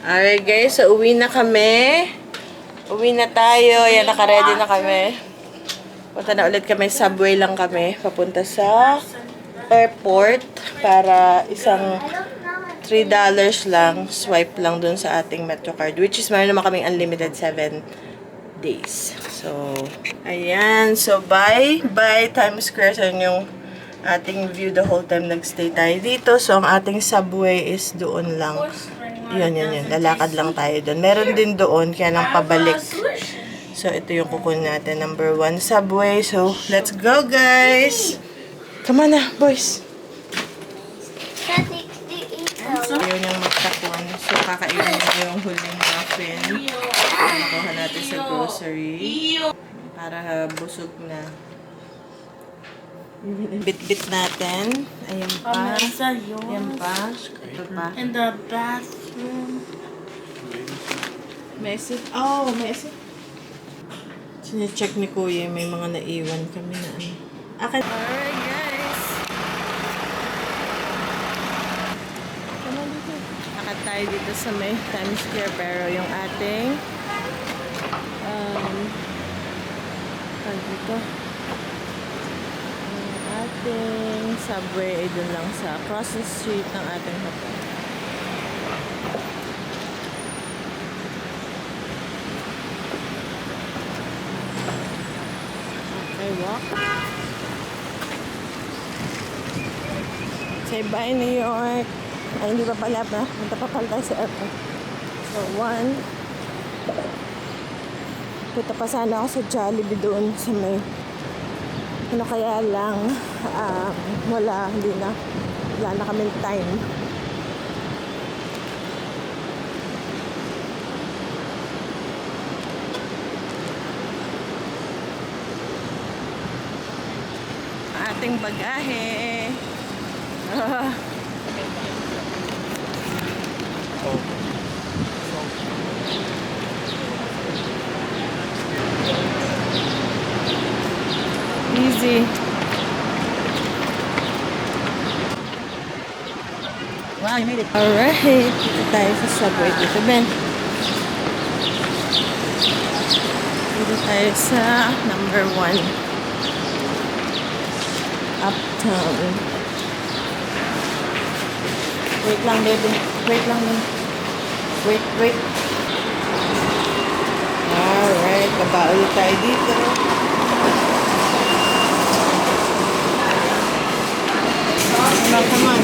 Alright guys, so uwi na kami. Uwi na tayo. Yan, naka-ready na kami. Punta na ulit kami. Subway lang kami. Papunta sa airport para isang $3 lang. Swipe lang dun sa ating MetroCard. Which is, meron naman kaming unlimited 7 days. So, ayan. So, bye. Bye, Times Square. So, yung ating view the whole time nagstay tayo dito. So, ang ating subway is doon lang. Yun. Lalakad lang tayo doon. Meron din doon, kaya lang pabalik. So, ito yung kukunin natin. Number 1 subway. So, let's go, guys! Come on na, boys! Yun yung magtakwan. So, kakainin na yung huling muffin. Nakuha natin sa grocery. Para busog na. Bit-bit natin. Ayan pa. Ayan pa. Ito pa. In the bathroom. Message. Oh, message. Sine-check ni Kuya. May mga naiwan kami na ano. Okay. Alright, guys. Come on dito. Nakat tayo dito sa may Times Square. Pero yung ating dito. Ating subway ay dun lang sa across the street ng ating hotel. Okay, walk. Say bye, New York. Ay, hindi pa pala pa. Punta pa pala tayo sa airport. So, 1. Punta pa sana ako sa Jollibee doon sa may ano, kaya lang wala na kaming time. Ating bagahe. Easy. Wow, you made it. Alright. Dito tayo sa subway. Dito, Ben. Dito tayo sa number 1. Uptown. Wait lang, baby. Wait lang. Wait. Alright. Baba ulit tayo dito. Come on.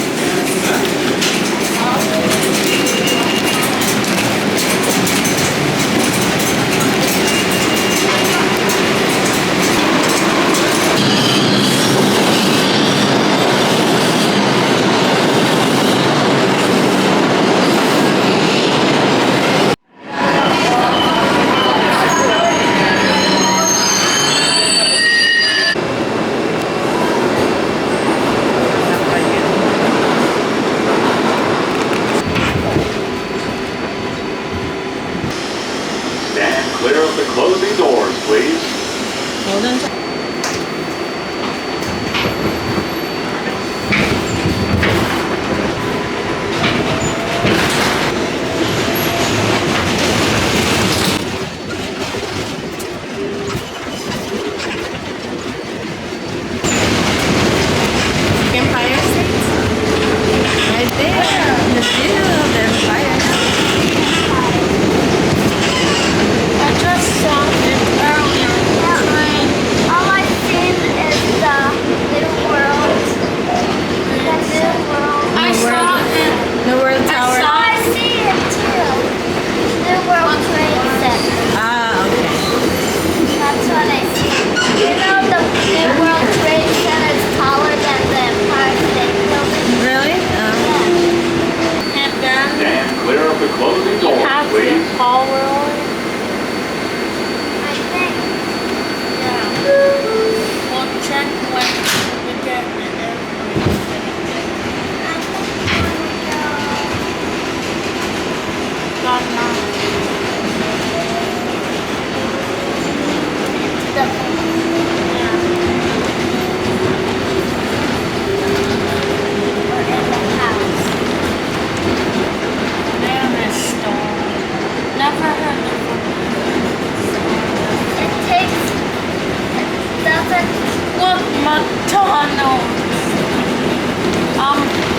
McDonald's.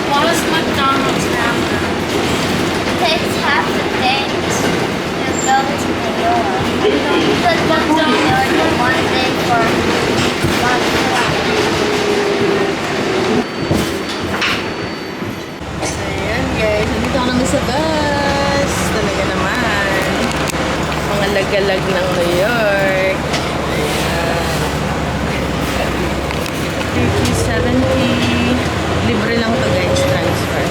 What does McDonald's have now? Takes half the things and go to New York. But McDonald's one day for one Ayan guys, nandito kami sa bus. Talaga naman. Mga lagalag ng New York. Ayan. 50, 70. Libre lang to guys, transfer.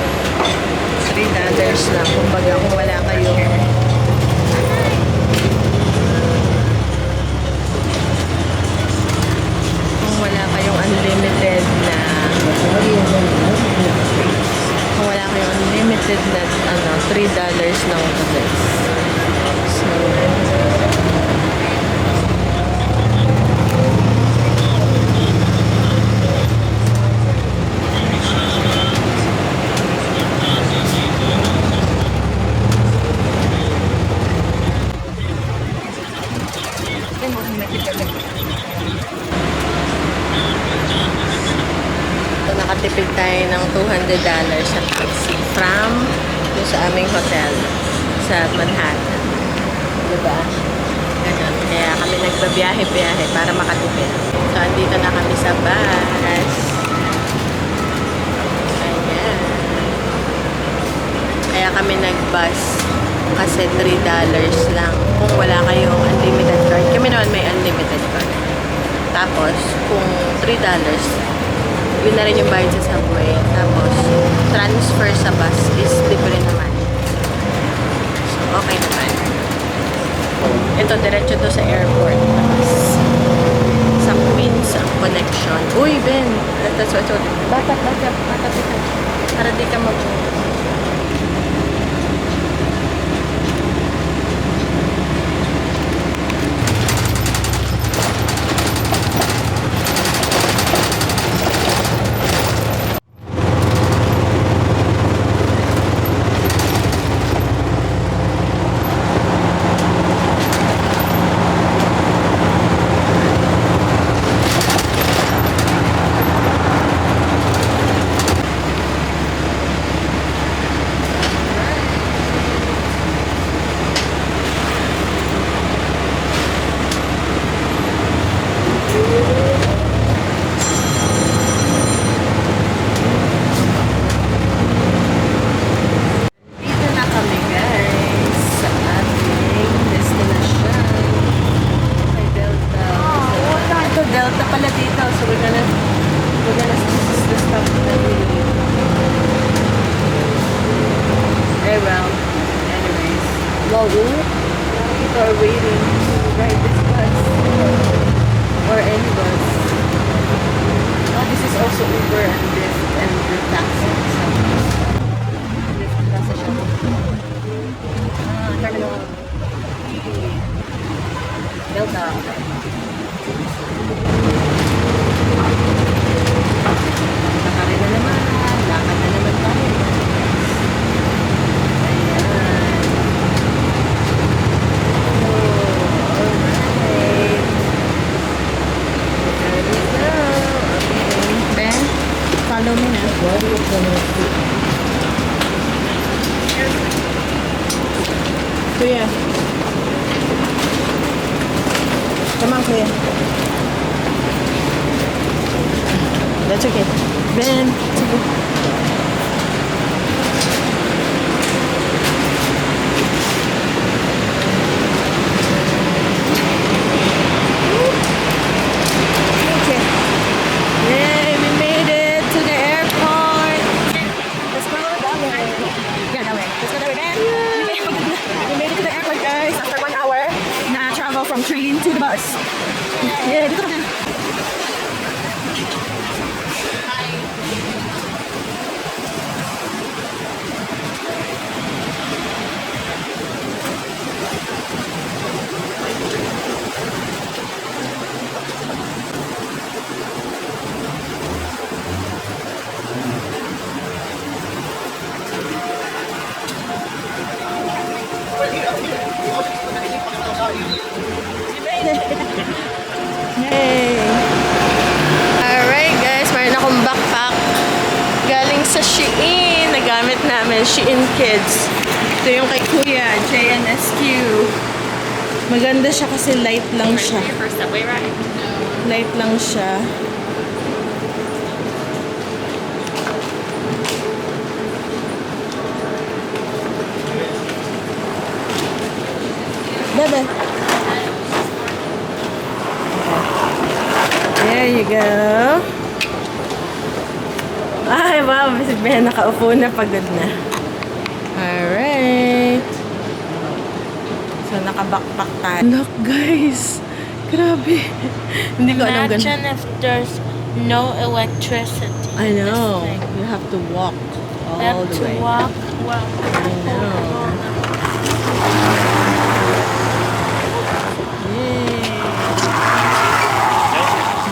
$3 lang. Kumbaga kung wala kayong unlimited na ano, $3 lang ito guys. So, nakatipid tayo ng $200 sa taxi from doon sa aming hotel sa Manhattan. Diba? Ganun. Kaya kami nagbabiyahe-biyahe para makatipid. So, andito na kami sa bus. Ayan. Kaya kami nag-bus kasi $3 lang kung wala kayong unlimited card. Kami naman may unlimited card. Tapos, kung $3, yun na rin yung bayad sa subway. Tapos, transfer sa bus is libre naman. So, okay naman. Ito, diretso to sa airport. Tapos, sa Queens ang connection. Uy, Ben! That's what I Back up. Para di ka mag- Delta pala dito. So we're gonna this is the stuff that we need. Very well. Anyways. People are waiting to ride this bus. Or any bus. Oh, this is also Uber and Lyft and the taxi. So, Lyft nasa siya. Terminal. Delta. Nakari na naman. Lakad na naman tayo. Ayan. Oh, alright. There we go. Okay. Ben, follow me na. Kuya. Come on, Kuya. That's okay. Ben, it's okay. Okay. Yay, we made it to the airport. Let's go that way. Yeah, that way. Let's go that way, Ben. We made it to the airport, guys, after 1 hour na travel from train to the bus. Yeah, dito na. Yay! Shein Kids. Ito yung kay Kuya, JNSQ. Maganda siya kasi light lang siya. For subway ride? Light lang siya. Bebe. There you go. Ay, wow. Si Ben nakaupo na, pagod na. Alright. So, nakabackpack tayo. Look, guys. Grabe. Hindi ko alam ganun. Imagine if there's no electricity. I in this know. thing. You have to walk We have all the to way. walk. Wow. I know. Yay.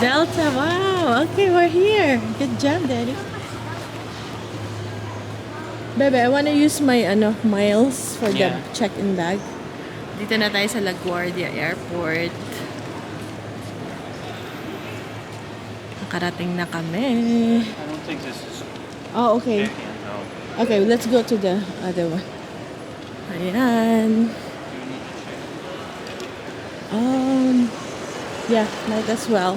Delta, wow. Okay, we're here. Good job, Daddy. Bebe, I want to use my miles for the Yeah. check-in bag. Dito na tayo sa LaGuardia Airport. Nakarating na kami. I don't think this is Oh, okay. no. Okay, let's go to the other one. Ayan. Yeah, might as well.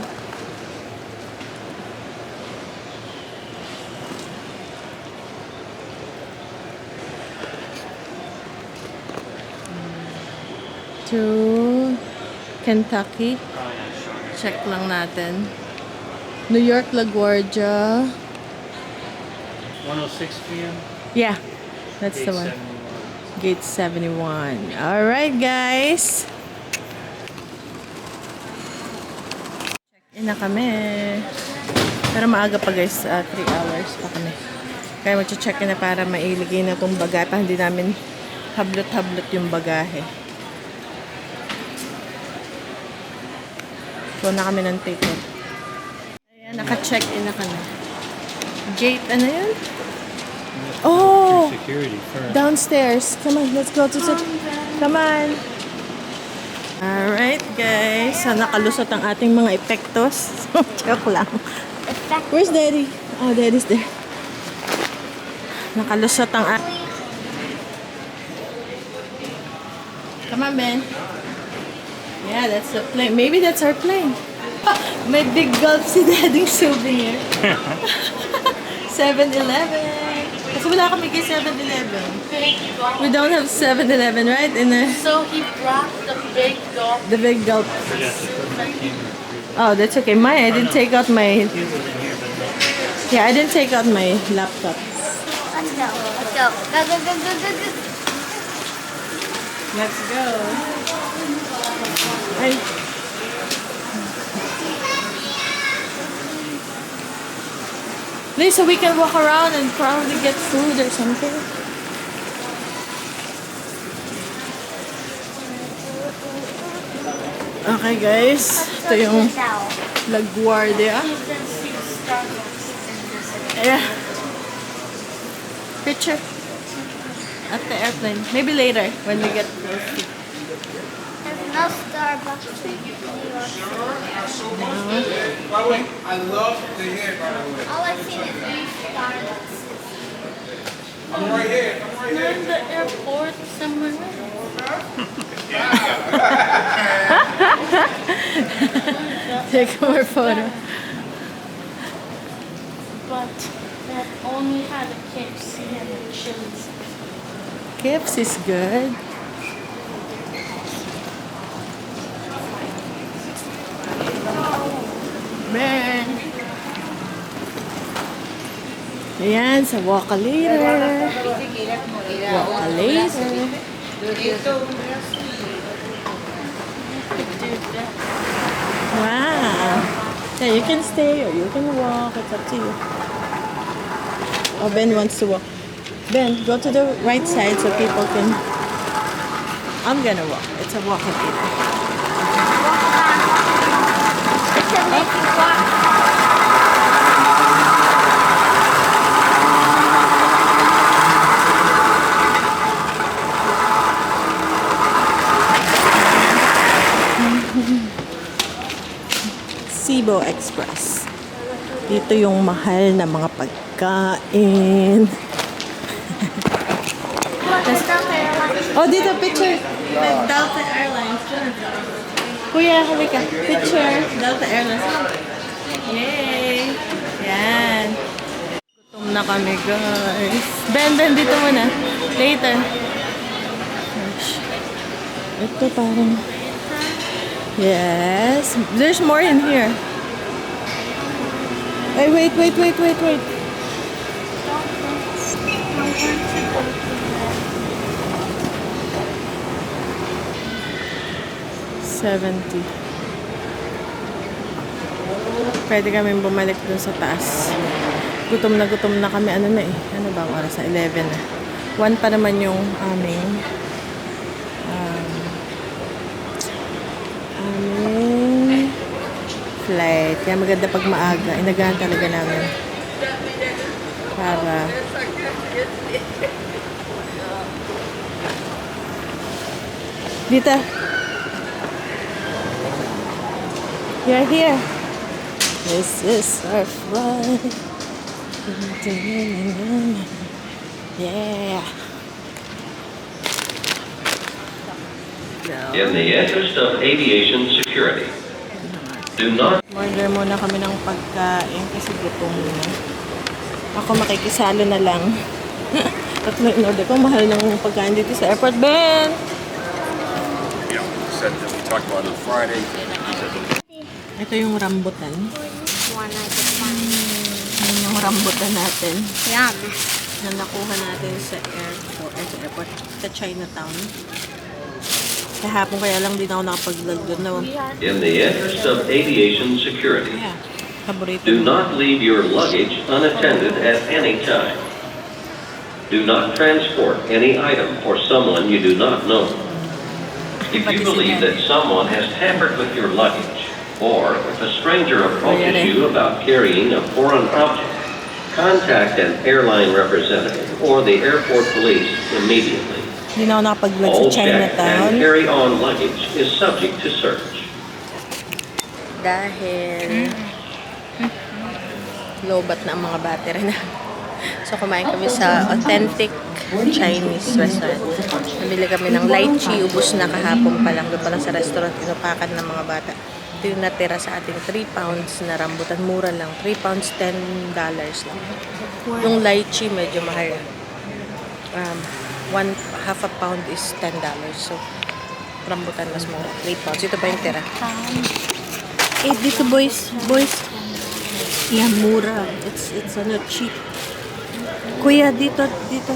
To Kentucky. Oh yeah, sure. Check lang natin. New York, LaGuardia. 106 p.m. Yeah, that's the one. 871. Gate 71. Alright, guys. Check-in na kami. Pero maaga pa, guys. 3 hours pa kami. Kaya mag-check-in na para mailigay na itong bagahe. Pa hindi namin hablot-hablot yung bagahe. So, na kami ng ticket. Ayan, naka-check-in na kami. Gate, ano yun? Oh! Security first. Downstairs. Come on, let's go to Come on. Alright, guys. So, nakalusot ang ating mga epektos. Joke lang. Where's Daddy? Oh, Daddy's there. Nakalusot ang Come on, Ben. Yeah, that's the plane. Maybe that's our plane. May big gulp si Daddy's souvenir. 7-Eleven. Kasi wala kami kay 7-Eleven. We don't have 7-Eleven, right? So he brought the big dog. The big gulp. Forgot to put my camera. Oh, that's okay. I didn't take out my... Yeah, I didn't take out my laptop. Let's go. Let's go. Go, go, go, go, go, go. Let's go. Ay. Please, so we can walk around and probably get food or something. Okay, guys. Ito yung LaGuardia. Yeah. Picture at the airplane. Maybe later when we get close. There's no Starbucks in New York. I love the hair, by the way. All I've seen is Starbucks. I'm right here. I'm right here. In the airport somewhere. Take more photo. But that only had a KFC and a Chili's. KFC is good. Man. Ayan, sa Wacalator. Wacalator. Wow. Yeah, you can stay or you can walk. It's up to you. Oh, Ben wants to walk. Ben, go to the right side so people can... I'm gonna walk. It's a Wacalator. It's a make you walk. Cebu Express. Dito yung mahal na mga pagkain. Oh, dito, picture. Delta Airlines. Kuya, halika. Picture. Delta Airlines. Yay! Yan. Gutom na kami, guys. Ben, dito muna. Later. Ito parang... Yes. There's more in here. Hey, wait. I want to go to that. 70. Pwede kami bumalik dun sa taas. Gutom na kami. Ano na eh? Ano ba ang oras na? 11 na. 1 pa naman yung aming flight. Kaya maganda pag maaga. Inagahan talaga namin. Para Dita. You're here. This is our flight. Yeah. In the interest of aviation security, do not Order muna kami ng pagkain kasi gutom na. Ako makikisalo na lang. Tatlo in-order ko. Mahal ng pagkain dito sa airport. Ben! You know, said that we talked about it on Friday. He said that Ito yung rambutan. One I could find. Yan yung rambutan natin. Yum. Na nakuha natin sa airport. Sa Chinatown. Kahapon kaya lang din ako nakapag-vlog doon na. in the interest of aviation security, Yeah. Paborito. do not leave your luggage unattended at any time. Do not transport any item for someone you do not know. If you believe that someone has tampered with your luggage, or if a stranger approaches you about carrying a foreign object, contact an airline representative or the airport police immediately. Hindi na ako nakapag-vlog All sa checked Chinatown. and carry-on luggage is subject to search. Dahil lobat na ang mga battery na. So, kumain kami sa authentic Chinese restaurant. Nabili kami ng lychee. Ubus na kahapon pa lang. Doon pa lang sa restaurant. Inupakan ng mga bata. Ito yung natira sa ating 3 pounds na rambutan. Mura lang. 3 pounds, $10 lang. Yung lychee, medyo mahal. Half a pound is $10. So, rambutan mas mura. 3 pounds. Ito pa yung tira. Eh, dito boys. Yeah, mura. It's cheap. Kuya, dito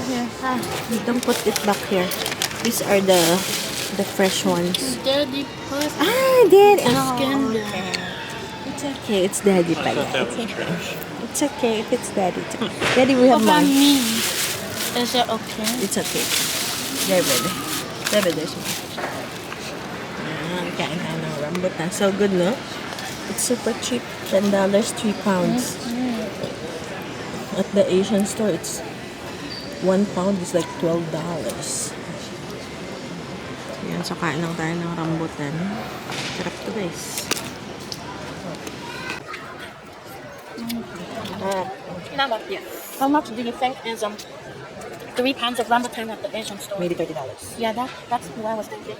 here. Don't put it back here. These are the fresh ones. Daddy put Daddy. skin It's okay. It's daddy pa. It's okay if it's daddy. Daddy, we have What about more. me? Is it okay? It's okay. There, there's more. Kain tayo ng rambutan. So good, no? It's super cheap. $10, 3 pounds. At the Asian store, it's 1 pound is like $12. Yan, so kain lang tayo ng rambutan. Sarap to, guys. How much do you think is 3 pounds of rambutan at the Asian store? Maybe $30. Yeah, that's what I was thinking.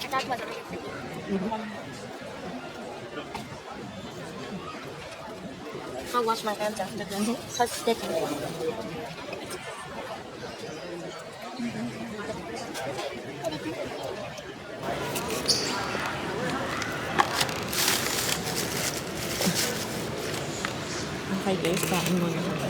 That was amazing. I'll wash my hands after this. So sticky. Okay guys, kain muna.